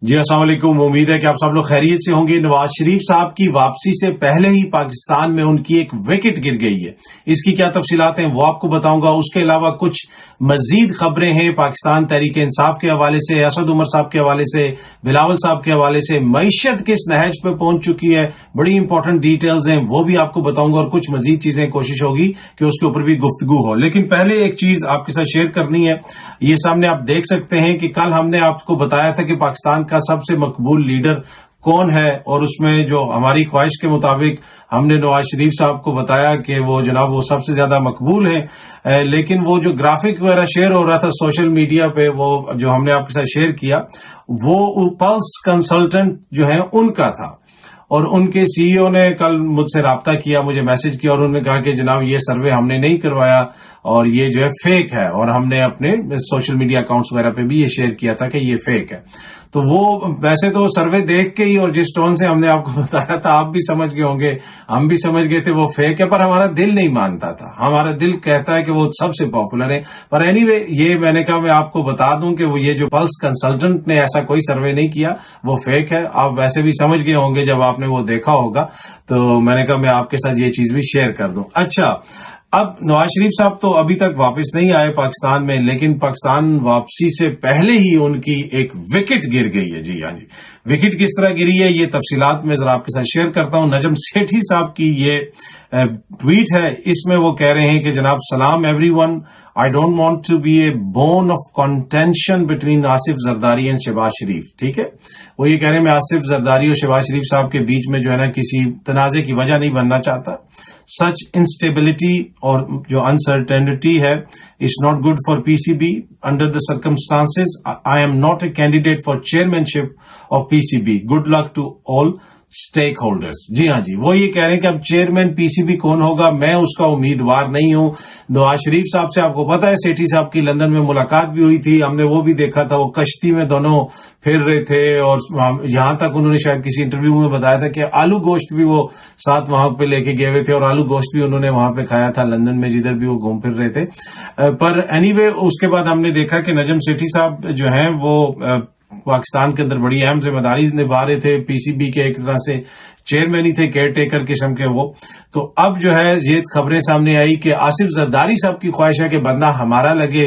جی السلام علیکم. امید ہے کہ آپ سب لوگ خیریت سے ہوں گے. نواز شریف صاحب کی واپسی سے پہلے ہی پاکستان میں ان کی ایک وکٹ گر گئی ہے. اس کی کیا تفصیلات ہیں وہ آپ کو بتاؤں گا. اس کے علاوہ کچھ مزید خبریں ہیں پاکستان تحریک انصاف کے حوالے سے, اسد عمر صاحب کے حوالے سے, بلاول صاحب کے حوالے سے. معیشت کس نہج پہ پہنچ چکی ہے, بڑی امپورٹنٹ ڈیٹیلز ہیں, وہ بھی آپ کو بتاؤں گا. اور کچھ مزید چیزیں کوشش ہوگی کہ اس کے اوپر بھی گفتگو ہو. لیکن پہلے ایک چیز آپ کے ساتھ شیئر کرنی ہے. یہ سامنے آپ دیکھ سکتے ہیں کہ کل ہم نے آپ کو بتایا تھا کہ پاکستان کا سب سے مقبول لیڈر کون ہے, اور اس میں جو ہماری خواہش کے مطابق ہم نے نواز شریف صاحب کو بتایا کہ وہ جناب وہ سب سے زیادہ مقبول ہیں. لیکن وہ جو گرافک وغیرہ شیئر ہو رہا تھا سوشل میڈیا پہ, وہ جو ہم نے آپ کے ساتھ شیئر کیا, وہ پلس کنسلٹنٹ جو ہے ان کا تھا. اور ان کے سی ای او نے کل مجھ سے رابطہ کیا, مجھے میسج کیا, اور انہوں نے کہا کہ جناب یہ سروے ہم نے نہیں کروایا اور یہ جو ہے فیک ہے. اور ہم نے اپنے سوشل میڈیا اکاؤنٹس وغیرہ پہ بھی یہ شیئر کیا تھا کہ یہ فیک ہے. تو وہ ویسے تو سروے دیکھ کے ہی اور جس ٹون سے ہم نے آپ کو بتایا تھا آپ بھی سمجھ گئے ہوں گے, ہم بھی سمجھ گئے تھے وہ فیک ہے, پر ہمارا دل نہیں مانتا تھا. ہمارا دل کہتا ہے کہ وہ سب سے پاپولر ہے. پر اینی وے یہ میں نے کہا میں آپ کو بتا دوں کہ وہ یہ جو پلس کنسلٹنٹ نے ایسا کوئی سروے نہیں کیا, وہ فیک ہے. آپ ویسے بھی سمجھ گئے ہوں گے جب آپ نے وہ دیکھا ہوگا, تو میں نے کہا میں آپ کے ساتھ یہ چیز بھی شیئر کر دوں. اچھا, اب نواز شریف صاحب تو ابھی تک واپس نہیں آئے پاکستان میں, لیکن پاکستان واپسی سے پہلے ہی ان کی ایک وکٹ گر گئی ہے. جی ہاں جی, وکٹ کس طرح گری ہے یہ تفصیلات میں ذرا آپ کے ساتھ شیئر کرتا ہوں. نجم سیٹھی صاحب کی یہ ٹویٹ ہے, اس میں وہ کہہ رہے ہیں کہ جناب سلام every one, I don't want to be a bone of contention between Asif Zardari and Shehbaz Sharif. ٹھیک ہے, وہ یہ کہہ رہے ہیں میں آصف زرداری اور شہباز شریف صاحب کے بیچ میں جو ہے نا کسی تنازع کی وجہ نہیں بننا چاہتا. سچ انسٹیبلٹی اور جو انسرٹینٹی ہے it's not good for P C B under the circumstances. I am not a candidate for chairmanship of P C B. Good luck to all stakeholders. جی ہاں جی, وہ یہ کہہ رہے ہیں کہ اب چیئرمین پی سی بی کون ہوگا, میں اس کا امیدوار نہیں ہوں. نواز شریف صاحب سے آپ کو پتا ہے سیٹھی صاحب کی لندن میں ملاقات بھی ہوئی تھی, ہم نے وہ بھی دیکھا تھا, وہ کشتی میں دونوں پھر رہے تھے. اور یہاں تک انہوں نے شاید کسی انٹرویو میں بتایا تھا کہ آلو گوشت بھی وہ ساتھ وہاں پہ لے کے گئے ہوئے تھے, اور آلو گوشت بھی انہوں نے وہاں پہ کھایا تھا لندن میں جدھر بھی وہ گھوم پھر رہے تھے. پر اینی وے اس کے بعد ہم نے دیکھا کہ نجم سیٹھی صاحب جو ہیں وہ پاکستان کے اندر بڑی اہم ذمہ داری نبھا رہے تھے, پی سی بی کے ایک طرح سے چیئرمین ہی تھے, کیئر ٹیکر قسم کے وہ. تو اب جو ہے یہ خبریں سامنے آئی کہ آصف زرداری صاحب کی خواہش ہے کہ بندہ ہمارا لگے,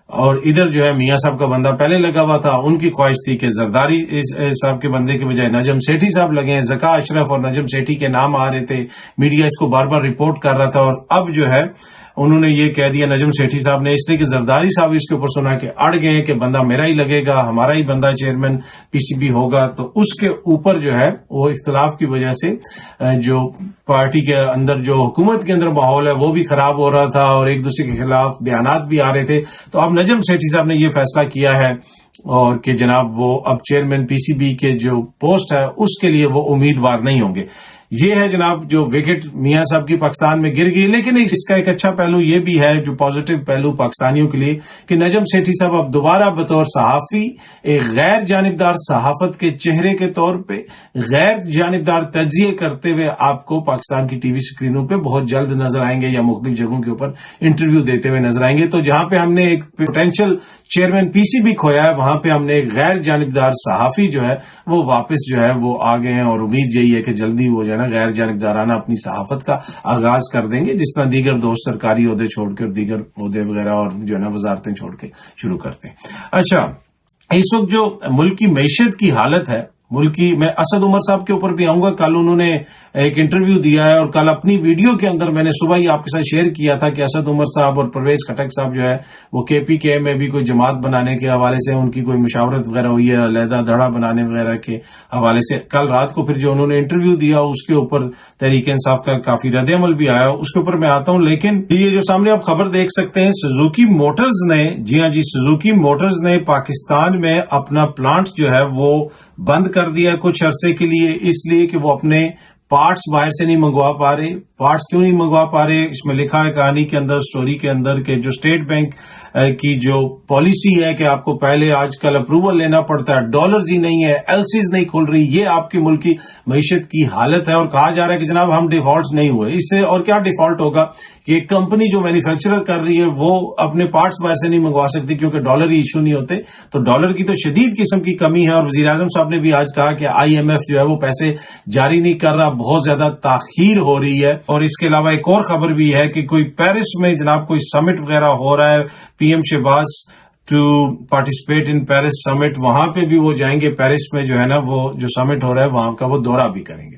اور ادھر جو ہے میاں صاحب کا بندہ پہلے لگا ہوا تھا, ان کی خواہش تھی کہ زرداری صاحب کے بندے کے بجائے نجم سیٹھی صاحب لگے ہیں. ذکا اشرف اور نجم سیٹھی کے نام آ رہے تھے, میڈیا اس کو بار بار رپورٹ کر رہا تھا. اور اب جو ہے انہوں نے یہ کہہ دیا نجم سیٹھی صاحب نے, اس لیے کہ زرداری صاحب اس کے اوپر سنا کہ اڑ گئے کہ بندہ میرا ہی لگے گا, ہمارا ہی بندہ چیئرمین پی سی بی ہوگا. تو اس کے اوپر جو ہے وہ اختلاف کی وجہ سے جو پارٹی کے اندر جو حکومت کے اندر ماحول ہے وہ بھی خراب ہو رہا تھا, اور ایک دوسرے کے خلاف بیانات بھی آ رہے تھے. تو اب نجم سیٹھی صاحب نے یہ فیصلہ کیا ہے اور کہ جناب وہ اب چیئرمین پی سی بی کے جو پوسٹ ہے اس کے لیے وہ امیدوار نہیں ہوں گے. یہ ہے جناب جو وکٹ میاں صاحب کی پاکستان میں گر گئی. لیکن اس کا ایک اچھا پہلو یہ بھی ہے, جو پازیٹو پہلو پاکستانیوں کے لیے, کہ نجم سیٹھی صاحب اب دوبارہ بطور صحافی ایک غیر جانبدار صحافت کے چہرے کے طور پہ غیر جانبدار تجزیے کرتے ہوئے آپ کو پاکستان کی ٹی وی سکرینوں پہ بہت جلد نظر آئیں گے, یا مختلف جگہوں کے اوپر انٹرویو دیتے ہوئے نظر آئیں گے. تو جہاں پہ ہم نے ایک potential chairman P C B کھویا ہے, وہاں پہ ہم نے ایک غیر جانبدار صحافی جو ہے وہ واپس جو ہے وہ آ گئے ہیں. اور امید یہی ہے کہ جلدی وہ جو ہے نا غیر جانبدارانہ اپنی صحافت کا آغاز کر دیں گے, جس طرح دیگر دوست سرکاری عہدے چھوڑ کے اور دیگر عہدے وغیرہ اور جو ہے نا وزارتیں چھوڑ کے شروع کرتے ہیں. اچھا, اس وقت جو ملک کی معیشت کی حالت ہے ملک کی, میں اسد عمر صاحب کے اوپر بھی آؤں گا. کل انہوں نے ایک انٹرویو دیا ہے, اور کل اپنی ویڈیو کے اندر میں نے صبح ہی آپ کے ساتھ شیئر کیا تھا کہ اسد عمر صاحب اور پرویز خٹک صاحب جو ہے وہ کے پی کے میں بھی کوئی جماعت بنانے کے حوالے سے ان کی کوئی مشاورت وغیرہ ہوئی ہے, علیحدہ دھڑا بنانے وغیرہ کے حوالے سے. کل رات کو پھر جو انہوں نے انٹرویو دیا اس کے اوپر تحریک انصاف کا کافی رد عمل بھی آیا, اس کے اوپر میں آتا ہوں. لیکن یہ جو سامنے آپ خبر دیکھ سکتے ہیں, سوزوکی موٹرز نے, جی ہاں جی, سوزوکی موٹرز نے پاکستان میں اپنا پلانٹ جو ہے وہ بند کر دیا کچھ عرصے کے لیے, اس لیے کہ وہ اپنے پارٹس باہر سے نہیں منگوا پا رہے. پارٹس کیوں نہیں منگوا پا رہے؟ اس میں لکھا ہے کہانی کے اندر، سٹوری کے اندر، کہ جو اسٹیٹ بینک کی جو پالیسی ہے کہ آپ کو پہلے آج کل اپروول لینا پڑتا ہے، ڈالرز ہی نہیں ہے، ایل سیز نہیں کھل رہی، یہ آپ کی ملک کی معیشت کی حالت ہے. اور کہا جا رہا ہے کہ جناب ہم ڈیفالٹ نہیں ہوئے. اس سے اور کیا ڈیفالٹ ہوگا کہ ایک کمپنی جو مینوفیکچرر کر رہی ہے وہ اپنے پارٹس باہر سے نہیں منگوا سکتی کیونکہ ڈالر ہی ایشو نہیں ہوتے. تو ڈالر کی تو شدید قسم کی کمی ہے. اور وزیر اعظم صاحب نے بھی آج کہا کہ آئی ایم ایف جو ہے وہ پیسے جاری نہیں کر رہا، بہت زیادہ تاخیر ہو رہی ہے. اور اس کے علاوہ ایک اور خبر بھی ہے کہ کوئی پیرس میں جناب کوئی سمٹ وغیرہ ہو رہا ہے، PM M Shehbaz to participate in Paris summit, وہاں پہ بھی وہ جائیں گے. پیرس میں جو ہے نا وہ جو سمٹ ہو رہا ہے وہاں کا وہ دورہ بھی کریں گے.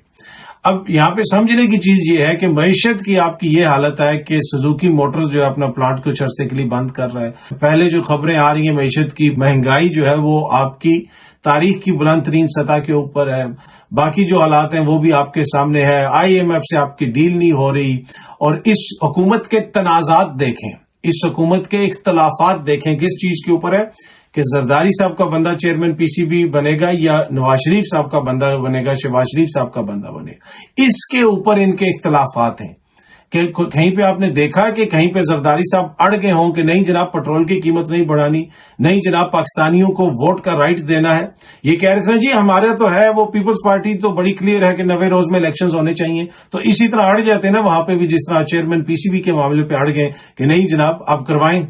اب یہاں پہ سمجھنے کی چیز یہ ہے کہ معیشت کی آپ کی یہ حالت ہے کہ سزوکی موٹرز جو ہے اپنا پلانٹ کچھ عرصے کے لیے بند کر رہا ہے. پہلے جو خبریں آ رہی ہیں معیشت کی، مہنگائی جو ہے وہ آپ کی تاریخ کی بلند ترین سطح کے اوپر ہے. باقی جو حالات ہیں وہ بھی آپ کے سامنے ہے. آئی ایم ایف سے آپ کی ڈیل نہیں ہو رہی. اور اس حکومت کے تنازعات دیکھیں، اس حکومت کے اختلافات دیکھیں کس چیز کے اوپر ہے کہ زرداری صاحب کا بندہ چیئرمین پی سی بی بنے گا یا نواز شریف صاحب کا بندہ بنے گا، شہباز شریف صاحب کا بندہ بنے گا. اس کے اوپر ان کے اختلافات ہیں کہ کہیں پہ آپ نے دیکھا کہ کہیں پہ زرداری صاحب اڑ گئے ہوں کہ نہیں جناب پٹرول کی قیمت نہیں بڑھانی، نہیں جناب پاکستانیوں کو ووٹ کا رائٹ دینا ہے. یہ کہہ رہے تھے جی ہمارا تو ہے وہ پیپلز پارٹی تو بڑی کلیئر ہے کہ 90 روز میں الیکشنز ہونے چاہیے. تو اسی طرح اڑ جاتے ہیں نا وہاں پہ بھی، جس طرح چیئرمین پی سی بی کے معاملے پہ اڑ گئے کہ نہیں جناب آپ کروائیں،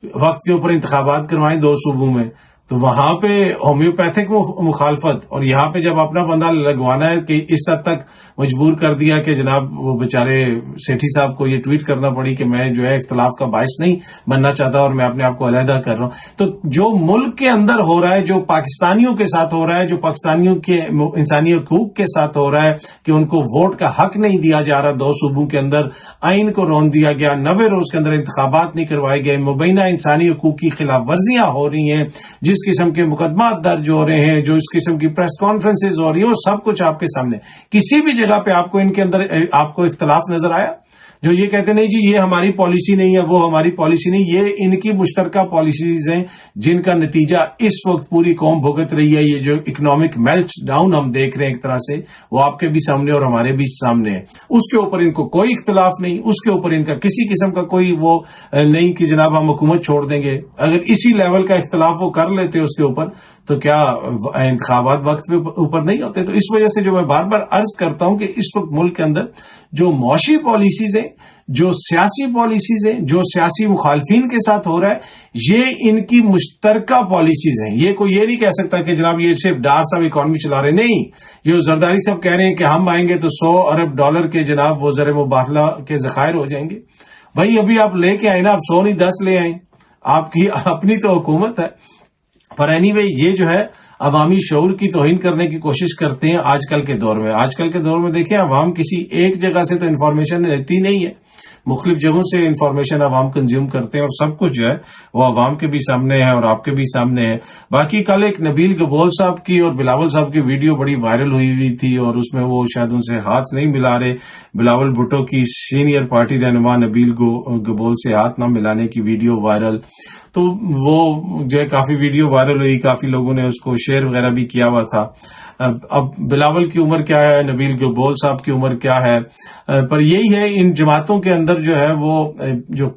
وقت کے اوپر انتخابات کروائیں 2 صوبوں میں. تو وہاں پہ ہومیوپیتھک مخالفت، اور یہاں پہ جب اپنا بندہ لگوانا ہے کہ اس حد تک مجبور کر دیا کہ جناب وہ بیچارے سیٹھی صاحب کو یہ ٹویٹ کرنا پڑی کہ میں جو ہے اختلاف کا باعث نہیں بننا چاہتا اور میں اپنے آپ کو علیحدہ کر رہا ہوں. تو جو ملک کے اندر ہو رہا ہے، جو پاکستانیوں کے ساتھ ہو رہا ہے، جو پاکستانیوں کے انسانی حقوق کے ساتھ ہو رہا ہے کہ ان کو ووٹ کا حق نہیں دیا جا رہا، 2 صوبوں کے اندر آئین کو رون دیا گیا، 90 روز کے اندر انتخابات نہیں کروائے گئے، مبینہ انسانی حقوق کی خلاف ورزیاں ہو رہی ہیں، جس قسم کے مقدمات درج ہو رہے ہیں، جو اس قسم کی پریس کانفرنسز ہو رہی ہیں، وہ سب کچھ آپ کے سامنے. کسی بھی جگہ پہ آپ کو ان کے اندر آپ کو اختلاف نظر آیا؟ جو یہ کہتے نہیں جی یہ ہماری پالیسی نہیں ہے، وہ ہماری پالیسی نہیں، یہ ان کی مشترکہ پالیسیز ہیں جن کا نتیجہ اس وقت پوری قوم بھگت رہی ہے. یہ جو اکنامک میلٹ ڈاؤن ہم دیکھ رہے ہیں ایک طرح سے، وہ آپ کے بھی سامنے اور ہمارے بھی سامنے ہے. اس کے اوپر ان کو کوئی اختلاف نہیں، اس کے اوپر ان کا کسی قسم کا کوئی وہ نہیں کہ جناب ہم حکومت چھوڑ دیں گے. اگر اسی لیول کا اختلاف وہ کر لیتے اس کے اوپر تو کیا انتخابات وقت پہ اوپر نہیں ہوتے؟ تو اس وجہ سے جو میں بار بار عرض کرتا ہوں کہ اس وقت ملک کے اندر جو معاشی پالیسیز ہیں، جو سیاسی پالیسیز ہیں، جو سیاسی مخالفین کے ساتھ ہو رہا ہے، یہ ان کی مشترکہ پالیسیز ہیں. یہ کوئی یہ نہیں کہہ سکتا کہ جناب یہ صرف ڈار صاحب اکانومی چلا رہے. نہیں، یہ زرداری صاحب کہہ رہے ہیں کہ ہم آئیں گے تو 100 ارب ڈالر کے جناب وہ زر مبادلہ کے ذخائر ہو جائیں گے. بھائی ابھی آپ لے کے آئے نا، آپ 100 نہیں 10 لے آئیں، آپ کی اپنی تو حکومت ہے. پر اینی وے یہ جو ہے عوامی شعور کی توہین کرنے کی کوشش کرتے ہیں آج کل کے دور میں. آج کل کے دور میں دیکھیں عوام کسی ایک جگہ سے تو انفارمیشن لیتی نہیں ہے، مختلف جگہوں سے انفارمیشن عوام کنزیوم کرتے ہیں، اور سب کچھ جو ہے وہ عوام کے بھی سامنے ہے اور آپ کے بھی سامنے ہے. باقی کل ایک نبیل گبول صاحب کی اور بلاول صاحب کی ویڈیو بڑی وائرل ہوئی تھی، اور اس میں وہ شاید ان سے ہاتھ نہیں ملا رہے. بلاول بھٹو کی سینئر پارٹی رہنما نبیل گبول سے ہاتھ نہ ملانے کی ویڈیو وائرل. تو وہ جو ہے کافی ویڈیو وائرل ہوئی، کافی لوگوں نے اس کو شیئر وغیرہ بھی کیا ہوا تھا. اب بلاول کی عمر کیا ہے، نبیل گبول صاحب کی عمر کیا ہے، پر یہی ہے ان جماعتوں کے اندر جو ہے وہ جو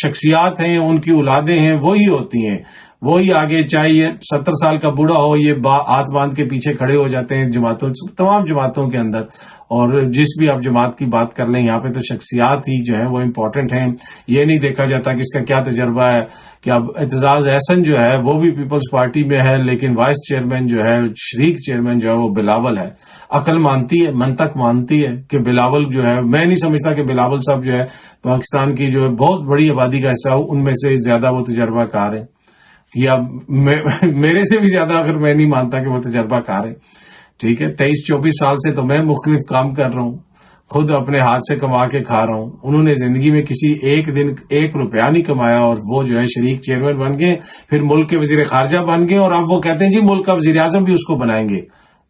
شخصیات ہیں ان کی اولادیں ہیں وہی ہوتی ہیں، وہی آگے چاہے یہ 70 سال کا بوڑھا ہو یہ ہاتھ باندھ کے پیچھے کھڑے ہو جاتے ہیں جماعتوں، تمام جماعتوں کے اندر. اور جس بھی آپ جماعت کی بات کر لیں، یہاں پہ تو شخصیات ہی جو ہیں وہ امپورٹنٹ ہیں. یہ نہیں دیکھا جاتا کہ اس کا کیا تجربہ ہے. کہ اب اعتزاز احسن جو ہے وہ بھی پیپلز پارٹی میں ہے، لیکن وائس چیئرمین جو ہے، شریک چیئرمین جو ہے وہ بلاول ہے. عقل مانتی ہے، منطق مانتی ہے کہ بلاول جو ہے، میں نہیں سمجھتا کہ بلاول صاحب جو ہے پاکستان کی جو ہے بہت بڑی آبادی کا حصہ ہو ان میں سے زیادہ وہ تجربہ کار ہے، یا میرے سے بھی زیادہ اگر میں نہیں مانتا کہ وہ تجربہ کار ہے. ٹھیک ہے، 23-24 سال سے تو میں مختلف کام کر رہا ہوں، خود اپنے ہاتھ سے کما کے کھا رہا ہوں. انہوں نے زندگی میں کسی ایک دن 1 روپیہ نہیں کمایا، اور وہ جو ہے شریک چیئرمین بن گئے، پھر ملک کے وزیر خارجہ بن گئے، اور اب وہ کہتے ہیں جی ملک کا وزیر اعظم بھی اس کو بنائیں گے.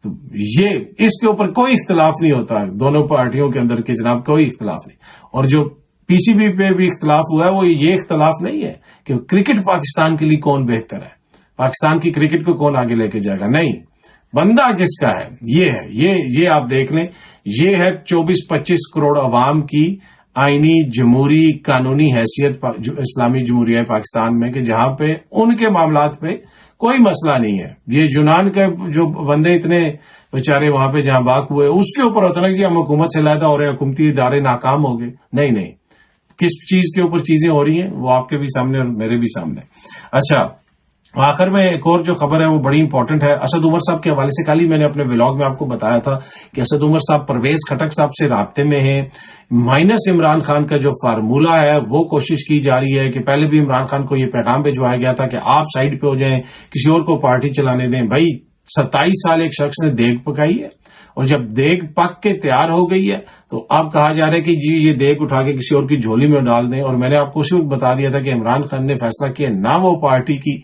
تو یہ اس کے اوپر کوئی اختلاف نہیں ہوتا دونوں پارٹیوں کے اندر کہ جناب کوئی اختلاف نہیں. اور جو پی سی بی پہ بھی اختلاف ہوا ہے وہ یہ اختلاف نہیں ہے کہ کرکٹ پاکستان کے لیے کون بہتر ہے، پاکستان کی کرکٹ کو کون آگے لے کے جائے گا. نہیں، بندہ کس کا ہے؟ یہ آپ دیکھ لیں، یہ ہے 24-25 کروڑ عوام کی آئینی جمہوری قانونی حیثیت اسلامی جمہوریہ پاکستان میں، کہ جہاں پہ ان کے معاملات پہ کوئی مسئلہ نہیں ہے۔ یہ یونان کے جو بندے اتنے بیچارے وہاں پہ جہاں باق ہوئے، اس کے اوپر ہوتا نا کہ ہم حکومت سے علیحدہ ہو رہے ہیں، حکومتی ادارے ناکام ہو گئے۔ نہیں، کس چیز کے اوپر چیزیں ہو رہی ہیں وہ آپ کے بھی سامنے اور میرے بھی سامنے۔ اچھا، آخر میں ایک اور جو خبر ہے وہ بڑی امپورٹنٹ ہے۔ اسد عمر صاحب کے حوالے سے کل ہی میں نے اپنے ولاگ میں آپ کو بتایا تھا کہ اسد عمر صاحب پرویز خٹک صاحب سے رابطے میں ہیں۔ مائنس عمران خان کا جو فارمولہ ہے وہ کوشش کی جا رہی ہے کہ پہلے بھی عمران خان کو یہ پیغام بھجوایا گیا تھا کہ آپ سائیڈ پہ ہو جائیں، کسی اور کو پارٹی چلانے دیں۔ بھائی 27 سال ایک شخص نے دیگ پکائی ہے، اور جب دیگ پک کے تیار ہو گئی ہے تو اب کہا جا رہا ہے کہ جی یہ دیگ اٹھا کے کسی اور کی جھولی میں ڈال دیں۔ اور میں نے آپ کو اسی وقت بتا دیا تھا کہ عمران خان نے فیصلہ کیا نہ وہ پارٹی کی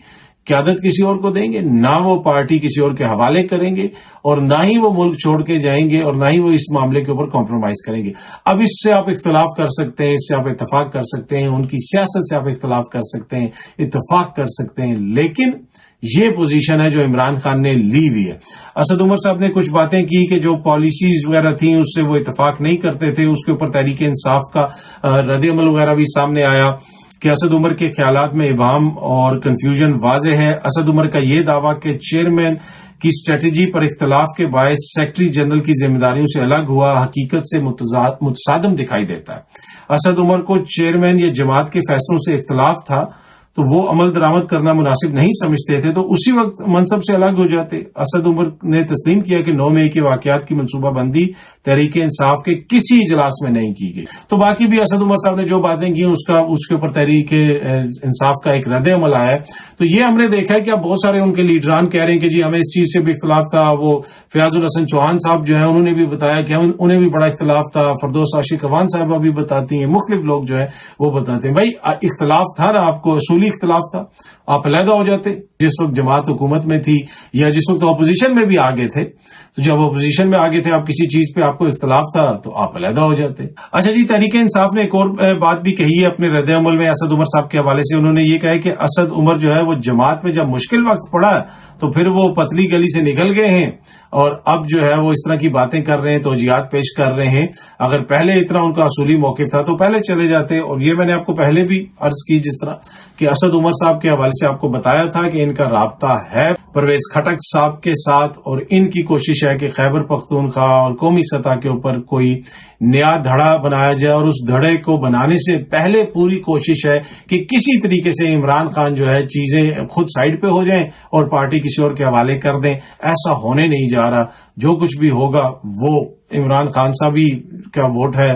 قیادت کسی اور کو دیں گے، نہ وہ پارٹی کسی اور کے حوالے کریں گے، اور نہ ہی وہ ملک چھوڑ کے جائیں گے، اور نہ ہی وہ اس معاملے کے اوپر کمپرومائز کریں گے۔ اب اس سے آپ اختلاف کر سکتے ہیں، اس سے آپ اتفاق کر سکتے ہیں، ان کی سیاست سے آپ اختلاف کر سکتے ہیں، اتفاق کر سکتے ہیں، لیکن یہ پوزیشن ہے جو عمران خان نے لی ہوئی ہے۔ اسد عمر صاحب نے کچھ باتیں کی کہ جو پالیسیز وغیرہ تھیں اس سے وہ اتفاق نہیں کرتے تھے، اس کے اوپر تحریک انصاف کا رد عمل وغیرہ بھی سامنے آیا کہ اسد عمر کے خیالات میں ابہام اور کنفیوژن واضح ہے۔ اسد عمر کا یہ دعویٰ کہ چیئرمین کی اسٹریٹجی پر اختلاف کے باعث سیکرٹری جنرل کی ذمہ داریوں سے الگ ہوا، حقیقت سے متصادم دکھائی دیتا ہے۔ اسد عمر کو چیئرمین یا جماعت کے فیصلوں سے اختلاف تھا تو وہ عمل درآمد کرنا مناسب نہیں سمجھتے تھے تو اسی وقت منصب سے الگ ہو جاتے۔ اسد عمر نے تسلیم کیا کہ 9 مئی کے واقعات کی منصوبہ بندی تحریک انصاف کے کسی اجلاس میں نہیں کی گئی۔ تو باقی بھی اسد عمر صاحب نے جو باتیں کی اس کے اوپر تحریک انصاف کا ایک رد عمل آیا ہے۔ تو یہ ہم نے دیکھا ہے کہ اب بہت سارے ان کے لیڈران کہہ رہے ہیں کہ جی ہمیں اس چیز سے بھی اختلاف تھا۔ وہ فیاض الحسن چوہان صاحب جو ہیں انہوں نے بھی بتایا کہ انہیں بھی بڑا اختلاف تھا، فردوس عاشق اخوان صاحبہ بھی بتاتی ہیں، مختلف لوگ جو ہیں وہ بتاتے ہیں۔ بھائی اختلاف تھا نا، آپ کو اصولی اختلاف تھا، آپ علیحدہ ہو جاتے۔ جس وقت جماعت حکومت میں تھی یا جس وقت اپوزیشن میں بھی آگے تھے، تو جب اپوزیشن میں آگے تھے آپ کسی چیز پہ آپ کو اختلاف تھا تو آپ علیحدہ ہو جاتے۔ اچھا جی، تحریک انصاف نے ایک اور بات بھی کہی ہے اپنے رد عمل میں اسد عمر صاحب کے حوالے سے۔ انہوں نے یہ کہا ہے کہ اسد عمر جو ہے وہ جماعت میں جب مشکل وقت پڑا تو پھر وہ پتلی گلی سے نکل گئے ہیں، اور اب جو ہے وہ اس طرح کی باتیں کر رہے ہیں، توجیہات پیش کر رہے ہیں۔ اگر پہلے اتنا ان کا اصولی موقف تھا تو پہلے چلے جاتے۔ اور یہ میں نے آپ کو پہلے بھی عرض کی، جس طرح کہ اسد عمر صاحب کے حوالے سے آپ کو بتایا تھا کہ ان کا رابطہ ہے پرویز خٹک صاحب کے ساتھ، اور ان کی کوشش ہے کہ خیبر پختونخوا اور قومی سطح کے اوپر کوئی نیا دھڑا بنایا جائے، اور اس دھڑے کو بنانے سے پہلے پوری کوشش ہے کہ کسی طریقے سے عمران خان جو ہے چیزیں خود سائیڈ پہ ہو جائیں اور پارٹی کسی اور کے حوالے کر دیں۔ ایسا ہونے نہیں جا رہا۔ جو کچھ بھی ہوگا وہ عمران خان صاحب ہی کا ووٹ ہے،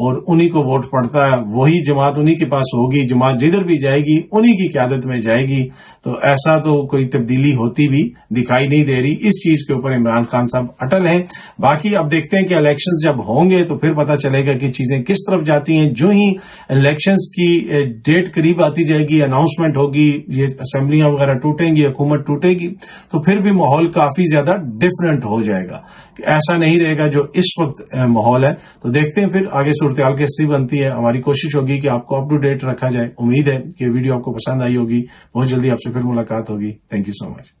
اور انہی کو ووٹ پڑتا ہے، وہی جماعت انہی کے پاس ہوگی، جماعت جدھر بھی جائے گی انہی کی قیادت میں جائے گی۔ تو ایسا تو کوئی تبدیلی ہوتی بھی دکھائی نہیں دے رہی۔ اس چیز کے اوپر عمران خان صاحب اٹل ہیں۔ باقی اب دیکھتے ہیں کہ الیکشنز جب ہوں گے تو پھر پتہ چلے گا کہ چیزیں کس طرف جاتی ہیں۔ جو ہی الیکشنز کی ڈیٹ قریب آتی جائے گی، اناؤنسمنٹ ہوگی، یہ اسمبلیاں وغیرہ ٹوٹیں گی، حکومت ٹوٹے گی، تو پھر بھی ماحول کافی زیادہ ڈفرینٹ ہو جائے گا، ایسا نہیں رہے گا جو اس وقت ماحول ہے۔ تو دیکھتے ہیں پھر آگے صورتحال کیسی بنتی ہے۔ ہماری کوشش ہوگی کہ آپ کو اپ ٹو ڈیٹ رکھا جائے۔ امید ہے کہ ویڈیو آپ کو پسند آئی ہوگی۔ بہت جلدی آپ سے پھر ملاقات ہوگی۔ Thank you so much.